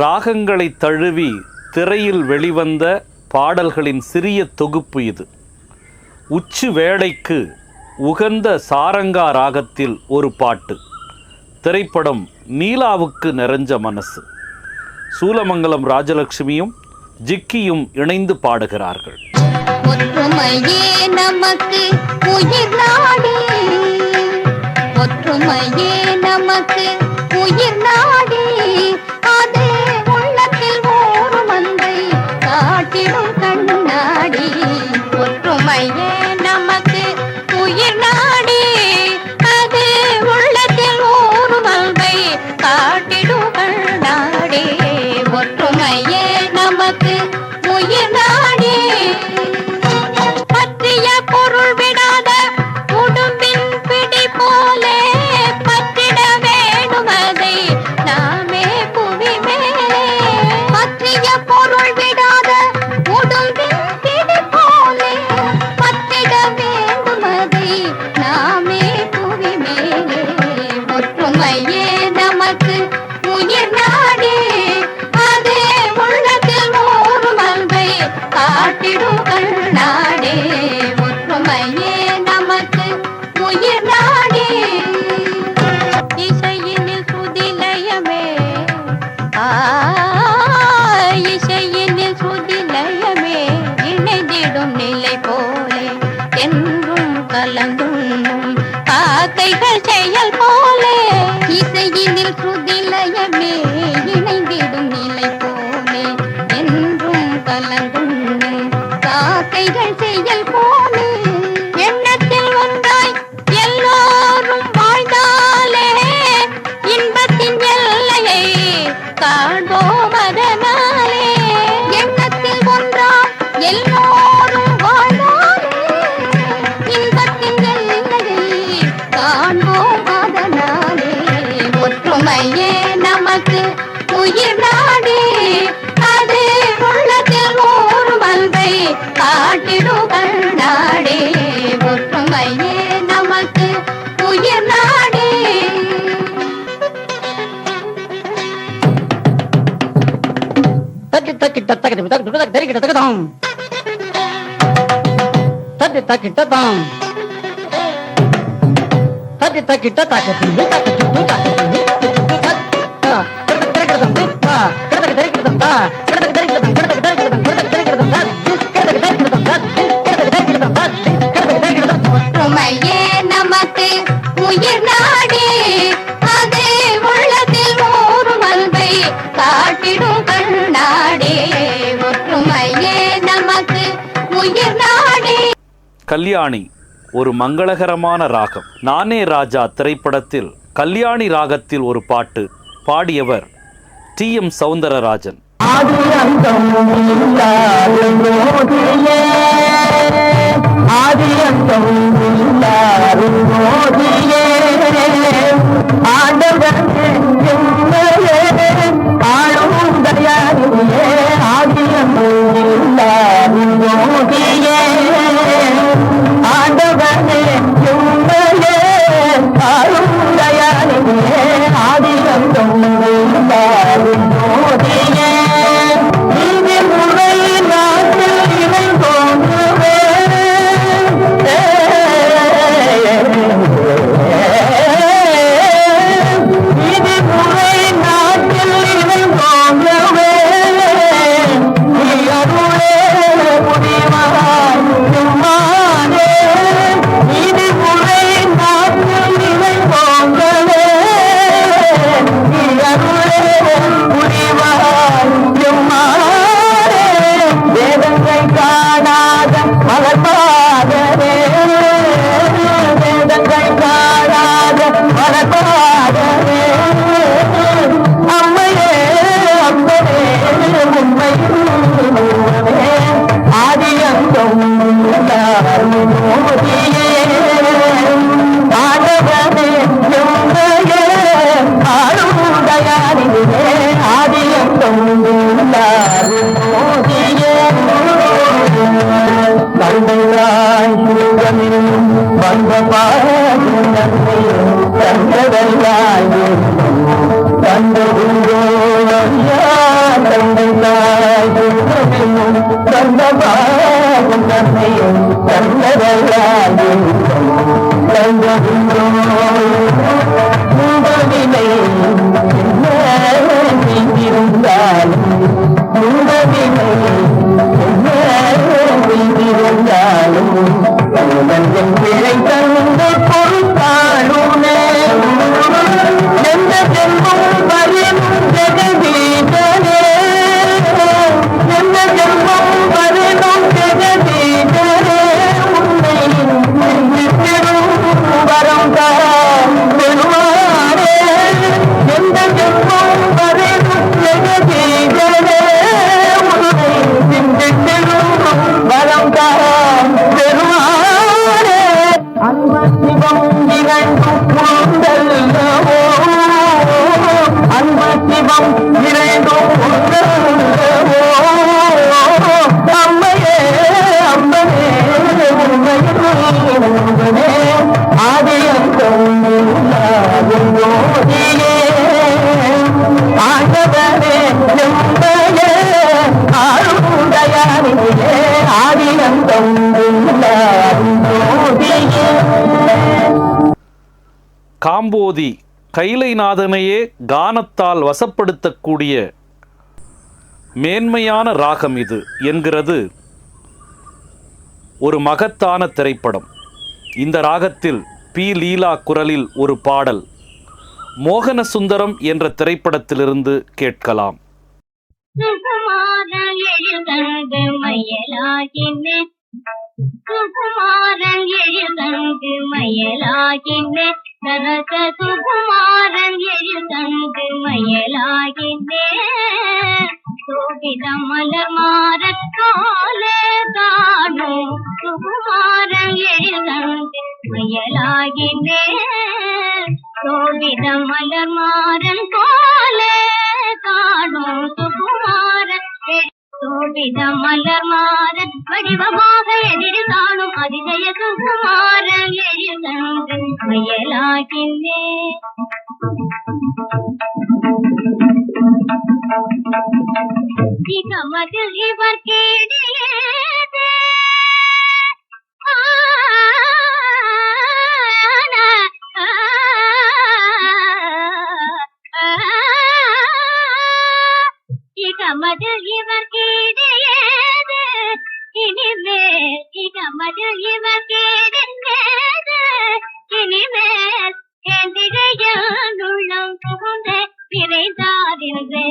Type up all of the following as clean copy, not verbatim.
ராகங்களை தழுவி திரையில் வெளிவந்த பாடல்களின் சிறிய தொகுப்பு இது. உச்சி வேளைக்கு உகந்த சாரங்கா ராகத்தில் ஒரு பாட்டு. திரைப்படம் நீலாவுக்கு நிறைஞ்ச மனசு. சூலமங்கலம் ராஜலட்சுமியும் ஜிக்கியும் இணைந்து பாடுகிறார்கள். ஒற்றுமையே நமக்கு உயிர் நாடி, ஒற்றுமையே நமக்கு உயிர் நாடி, அது உள்ளத்தில் ஓர் மந்தை காட்டிடும் கண்ணாடி. ஒற்றுமையே நமக்கு உயிர் நாடி, அது உள்ளத்தில் ஓர் மந்தை காட்டிடும் கண்ணாடி. ஒற்றுமையே நமக்கு உயிர் நாடி, பற்றிய பொருள் விடாத உடும்பின் பிடி போலே பற்றிட வேணும் அதை நாமே புவி மேலே. பற்றிய பொருள் விடாத உடும்பின் பிடி போலே பற்றிட வேண்டும் அதை நாமே புவி மேலே. ஒற்றுமையே நமக்கு உயிர் நாடி, அதே உள்ளத்தில் ஓர் மல்வை காட்டிடும் கண்ணாடி. ஒற்றுமையே நமக்கு உயிர் நாடி. இசையினில் சுதிலயமே, இசையினில் சுதிலயமே இணைந்திடும் நிலை போலே என்றும் கலந்துண்ணும் காக்கைகள் செயல் போலே. இசையினில் சுதிலயமே இணைந்திடும் நிலை போலே என்றும் கலந்துண்ணும் காக்கைகள் செயல் போலே. எண்ணத்தில் ஒன்றாய் எல்லோரும் வாழ்ந்தாலே இன்பத்தின் எல்லையை காண்போம் அதனாலே. எண்ணத்தில் ஒன்றாய் எல்லோரும் வாழ்ந்தாலே இன்பத்தின் எல்லையை காண்போம் அதனாலே. ஒற்றுமையே நமக்கு உயிர் நாடி, அது உள்ளத்தில் ஓர் மல்வை காட்டிடும் கண்ணாடி. ஒற்றுமையே நமக்கு உயிர் நாடி. தக்கி தக்கிட்ட தக்கி தக்கி தக்கி தரிக்கிட்ட தக்கதாம் தக்கி தக்கிட்ட தாம் தக்கி தக்கிட்ட தக்கி தக்கி ஒற்றுமையே நமக்கு உயிர் நாடி, அது உள்ளத்தில் ஓர் மல்வை காட்டிடும் கண்ணாடி. ஒற்றுமையே நமக்கு உயிர் நாடி. கல்யாணி ஒரு மங்களகரமான ராகம். நானே ராஜா திரைப்படத்தில் கல்யாணி ராகத்தில் ஒரு பாட்டு. பாடியவர் டி.எம். சௌந்தரராஜன். காம்போதி கைலைநாதனையே கானத்தால் வசப்படுத்தக்கூடிய மேன்மையான ராகம் இது என்கிறது ஒரு மகத்தான திரைப்படம். இந்த ராகத்தில் பி. லீலா குரலில் ஒரு பாடல் மோகன சுந்தரம் என்ற திரைப்படத்திலிருந்து கேட்கலாம். சுகுமாரன் எழுதங்கு மயலாகினேன், சுகுமாரன் எழுதங்கு மயலாகினேன், சரச சுகுமாரன் எழுதங்கு மயலாகினேன், சோபித மலர் மாறக் கோலே காணும் சுகுமாரன் எழுதங்கு மயலாகினேன், சோபித மலர் மாறன் கோலே காணும் சுகுமாரன் சோபித மலர் மாறன் வடிவமாக எதிரில் காணும் அதிசய சுகுமாரன் எழுதங்கு மயலாகினேன். இகமது இவர் கேடியது இகமது இவர் கேடியது இனிமேல் இகமது இவர் கேடியது இனிமேல் எந்திரையானுள்ளம் புகுந்த நிறைந்தாரின்று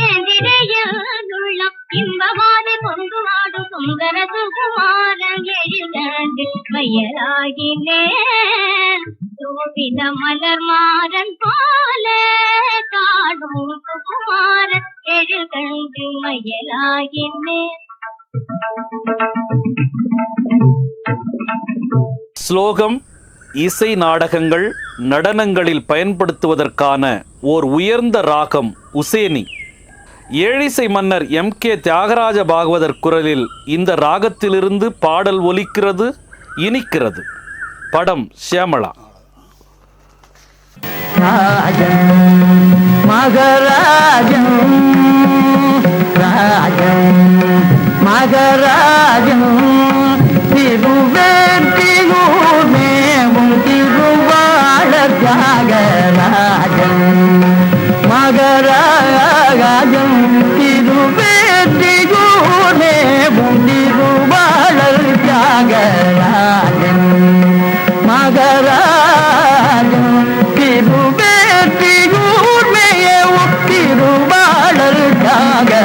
எந்திரையானுள்ளம் இன்பமாதி பொங்கு வாடும் சுந்தர சுகுமாரன் எழுதங்கு மயலாகினேன், சோபித மலர் மாறன் போல காடும் சுகுமாரன் எழுதங்கு மயலாகினேன். ஸ்லோகம் இசை நாடகங்கள் நடனங்களில் பயன்படுத்துவதற்கான ஓர் உயர்ந்த ராகம் உசேனி. ஏழிசை மன்னர் M.K. தியாகராஜ பாகவதர் குரலில் இந்த ராகத்திலிருந்து பாடல் ஒலிக்கிறது, இனிக்கிறது. படம் ஷியாமளா. மகராஜன் மகராஜன் திருவேற்றியூர் மேவும் திருவாளர் தியாகராஜன் மகராஜன் திருவேற்றியூர் மேவும் திருவாளர் தியாகராஜன் மகராஜன் திருவேற்றியூர் மேவும் திருவாளர் தியாகராஜன்.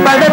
Baba